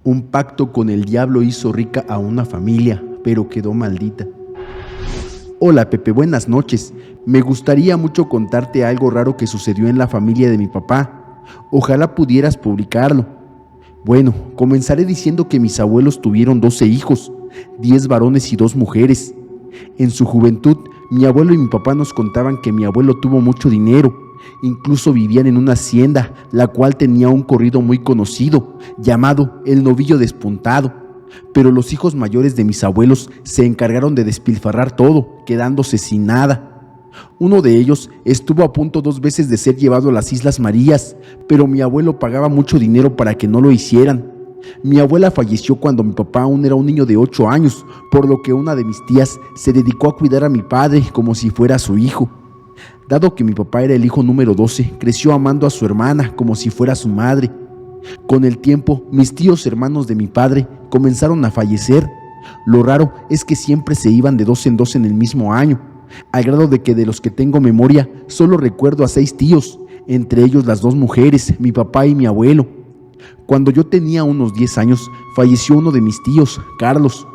Un pacto con el diablo hizo rica a una familia, pero quedó maldita. Hola Pepe, buenas noches. Me gustaría mucho contarte algo raro que sucedió en la familia de mi papá. Ojalá pudieras publicarlo. Bueno, comenzaré diciendo que mis abuelos tuvieron 12 hijos, 10 varones y 2 mujeres. En su juventud, mi abuelo y mi papá nos contaban que mi abuelo tuvo mucho dinero. Incluso vivían en una hacienda, la cual tenía un corrido muy conocido, llamado El Novillo Despuntado. Pero los hijos mayores de mis abuelos se encargaron de despilfarrar todo, quedándose sin nada. Uno de ellos estuvo a punto 2 veces de ser llevado a las Islas Marías, pero mi abuelo pagaba mucho dinero para que no lo hicieran. Mi abuela falleció cuando mi papá aún era un niño de 8 años, por lo que una de mis tías se dedicó a cuidar a mi padre como si fuera su hijo. Dado que mi papá era el hijo número 12, creció amando a su hermana como si fuera su madre. Con el tiempo, mis tíos hermanos de mi padre comenzaron a fallecer. Lo raro es que siempre se iban de 2 en 2 en el mismo año, al grado de que de los que tengo memoria, solo recuerdo a 6 tíos, entre ellos las 2 mujeres, mi papá y mi abuelo. Cuando yo tenía unos 10 años, falleció uno de mis tíos, Carlos.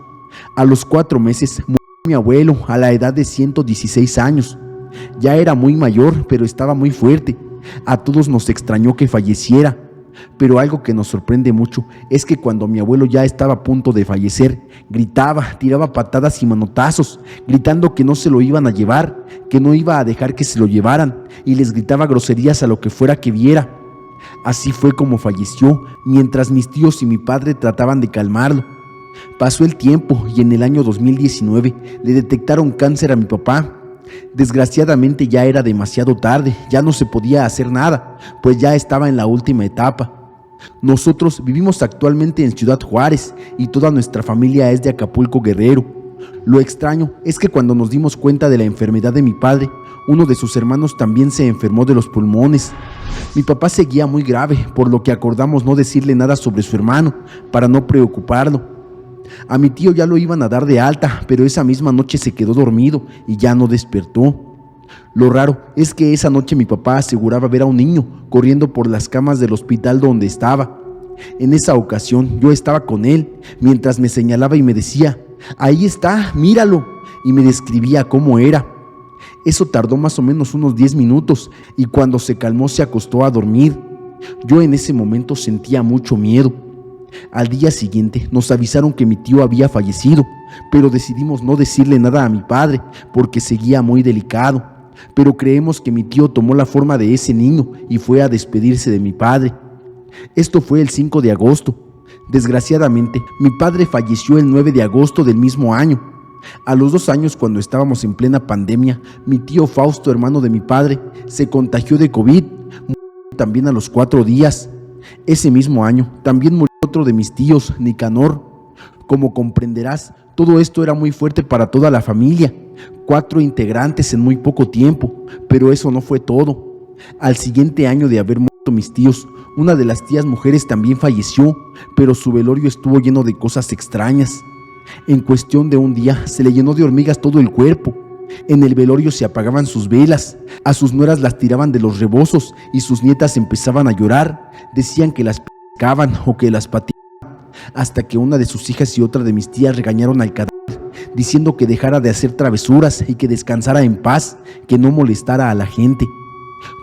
A los 4 meses murió mi abuelo a la edad de 116 años. Ya era muy mayor, pero estaba muy fuerte. A todos nos extrañó que falleciera. Pero algo que nos sorprende mucho es que cuando mi abuelo ya estaba a punto de fallecer, gritaba, tiraba patadas y manotazos, gritando que no se lo iban a llevar, que no iba a dejar que se lo llevaran, y les gritaba groserías a lo que fuera que viera. Así fue como falleció, mientras mis tíos y mi padre trataban de calmarlo. Pasó el tiempo y en el año 2019 le detectaron cáncer a mi papá. Desgraciadamente ya era demasiado tarde, ya no se podía hacer nada, pues ya estaba en la última etapa. Nosotros vivimos actualmente en Ciudad Juárez y toda nuestra familia es de Acapulco, Guerrero. Lo extraño es que cuando nos dimos cuenta de la enfermedad de mi padre, uno de sus hermanos también se enfermó de los pulmones. Mi papá seguía muy grave, por lo que acordamos no decirle nada sobre su hermano, para no preocuparlo. A mi tío ya lo iban a dar de alta, pero esa misma noche se quedó dormido y ya no despertó. Lo raro es que esa noche mi papá aseguraba ver a un niño corriendo por las camas del hospital donde estaba. En esa ocasión yo estaba con él, mientras me señalaba y me decía: «Ahí está, míralo», y me describía cómo era. Eso tardó más o menos unos 10 minutos y cuando se calmó se acostó a dormir. Yo en ese momento sentía mucho miedo. Al día siguiente nos avisaron que mi tío había fallecido, pero decidimos no decirle nada a mi padre porque seguía muy delicado. Pero creemos que mi tío tomó la forma de ese niño y fue a despedirse de mi padre. Esto fue el 5 de agosto. Desgraciadamente, mi padre falleció el 9 de agosto del mismo año. A los 2 años, cuando estábamos en plena pandemia, mi tío Fausto, hermano de mi padre, se contagió de COVID, murió también a los 4 días. Ese mismo año también murió otro de mis tíos, Nicanor. Como comprenderás, todo esto era muy fuerte para toda la familia. 4 integrantes en muy poco tiempo, pero eso no fue todo. Al siguiente año de haber muerto mis tíos, una de las tías mujeres también falleció, pero su velorio estuvo lleno de cosas extrañas. En cuestión de un día se le llenó de hormigas todo el cuerpo. En el velorio se apagaban sus velas, a sus nueras las tiraban de los rebozos y sus nietas empezaban a llorar. Decían que las pescaban o que las pateaban, hasta que una de sus hijas y otra de mis tías regañaron al cadáver, diciendo que dejara de hacer travesuras y que descansara en paz, que no molestara a la gente.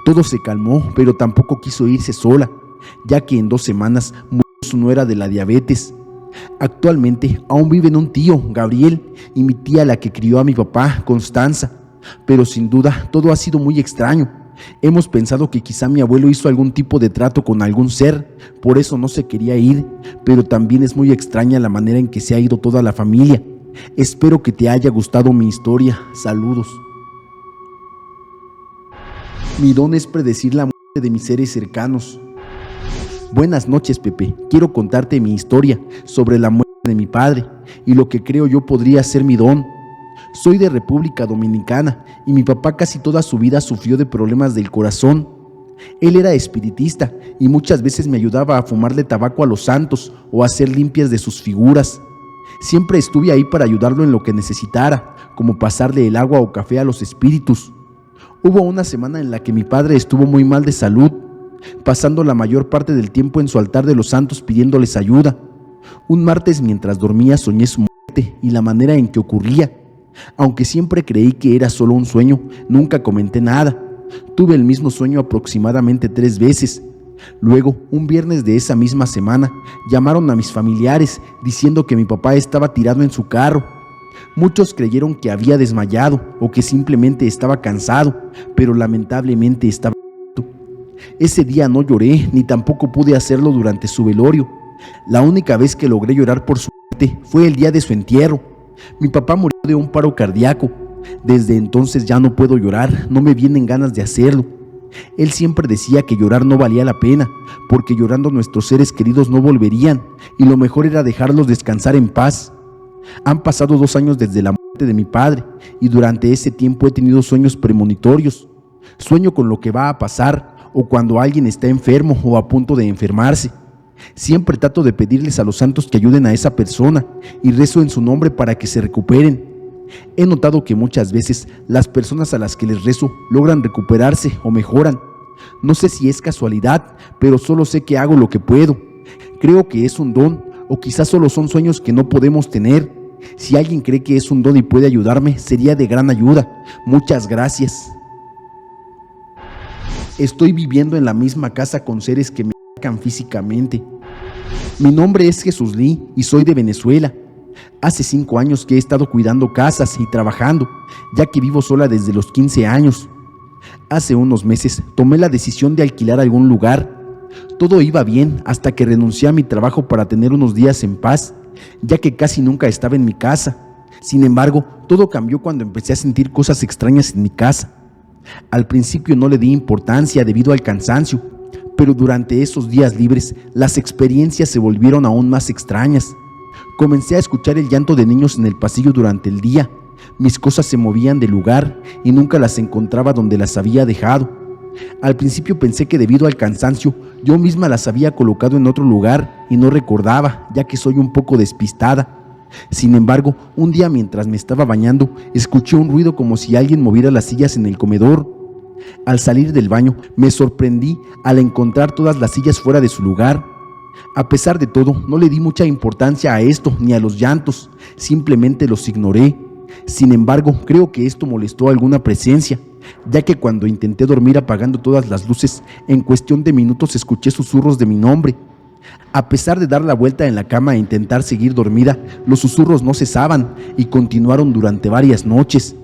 Todo se calmó, pero tampoco quiso irse sola, ya que en 2 semanas murió su nuera de la diabetes. Actualmente aún viven un tío, Gabriel, y mi tía, la que crió a mi papá, Constanza. Pero sin duda todo ha sido muy extraño. Hemos pensado que quizá mi abuelo hizo algún tipo de trato con algún ser, por eso no se quería ir, pero también es muy extraña la manera en que se ha ido toda la familia. Espero que te haya gustado mi historia. Saludos. Mi don es predecir la muerte de mis seres cercanos. Buenas noches, Pepe. Quiero contarte mi historia sobre la muerte de mi padre y lo que creo yo podría ser mi don. Soy de República Dominicana y mi papá casi toda su vida sufrió de problemas del corazón. Él era espiritista y muchas veces me ayudaba a fumarle tabaco a los santos o a hacer limpias de sus figuras. Siempre estuve ahí para ayudarlo en lo que necesitara, como pasarle el agua o café a los espíritus. Hubo una semana en la que mi padre estuvo muy mal de salud, pasando la mayor parte del tiempo en su altar de los santos pidiéndoles ayuda. Un martes mientras dormía soñé su muerte y la manera en que ocurría. Aunque siempre creí que era solo un sueño, nunca comenté nada. Tuve el mismo sueño aproximadamente 3 veces. Luego, un viernes de esa misma semana, llamaron a mis familiares diciendo que mi papá estaba tirado en su carro. Muchos creyeron que había desmayado o que simplemente estaba cansado, pero lamentablemente estaba muerto. Ese día no lloré ni tampoco pude hacerlo durante su velorio. La única vez que logré llorar por su muerte fue el día de su entierro. Mi papá murió de un paro cardíaco. Desde entonces ya no puedo llorar, no me vienen ganas de hacerlo. Él siempre decía que llorar no valía la pena, porque llorando nuestros seres queridos no volverían, y lo mejor era dejarlos descansar en paz. Han pasado 2 años desde la muerte de mi padre, y durante ese tiempo he tenido sueños premonitorios. Sueño con lo que va a pasar, o cuando alguien está enfermo o a punto de enfermarse. Siempre trato de pedirles a los santos que ayuden a esa persona, y rezo en su nombre para que se recuperen. He notado que muchas veces las personas a las que les rezo logran recuperarse o mejoran. No sé si es casualidad, pero solo sé que hago lo que puedo. Creo que es un don, o quizás solo son sueños que no podemos tener. Si alguien cree que es un don y puede ayudarme, sería de gran ayuda. Muchas gracias. Estoy viviendo en la misma casa con seres que me atacan físicamente. Mi nombre es Jesús Lee y soy de Venezuela. Hace 5 años que he estado cuidando casas y trabajando, ya que vivo sola desde los 15 años. Hace unos meses tomé la decisión de alquilar algún lugar. Todo iba bien hasta que renuncié a mi trabajo para tener unos días en paz, ya que casi nunca estaba en mi casa. Sin embargo, todo cambió cuando empecé a sentir cosas extrañas en mi casa. Al principio no le di importancia debido al cansancio, pero durante esos días libres las experiencias se volvieron aún más extrañas. Comencé a escuchar el llanto de niños en el pasillo durante el día. Mis cosas se movían de lugar y nunca las encontraba donde las había dejado. Al principio pensé que debido al cansancio yo misma las había colocado en otro lugar y no recordaba, ya que soy un poco despistada. Sin embargo, un día mientras me estaba bañando, escuché un ruido como si alguien moviera las sillas en el comedor. Al salir del baño, me sorprendí al encontrar todas las sillas fuera de su lugar. A pesar de todo, no le di mucha importancia a esto ni a los llantos, simplemente los ignoré. Sin embargo, creo que esto molestó a alguna presencia, ya que cuando intenté dormir apagando todas las luces, en cuestión de minutos escuché susurros de mi nombre. A pesar de dar la vuelta en la cama e intentar seguir dormida, los susurros no cesaban y continuaron durante varias noches.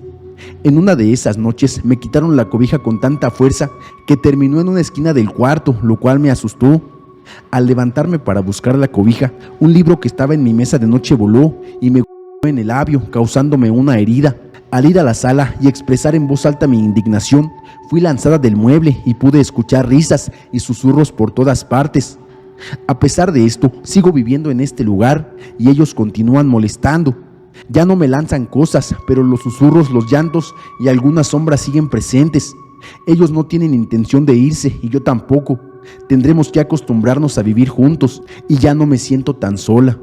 En una de esas noches me quitaron la cobija con tanta fuerza que terminó en una esquina del cuarto, lo cual me asustó. Al levantarme para buscar la cobija, un libro que estaba en mi mesa de noche voló y me golpeó en el labio, causándome una herida. Al ir a la sala y expresar en voz alta mi indignación, fui lanzada del mueble y pude escuchar risas y susurros por todas partes. A pesar de esto, sigo viviendo en este lugar y ellos continúan molestando. Ya no me lanzan cosas, pero los susurros, los llantos y algunas sombras siguen presentes. Ellos no tienen intención de irse y yo tampoco. Tendremos que acostumbrarnos a vivir juntos y ya no me siento tan sola.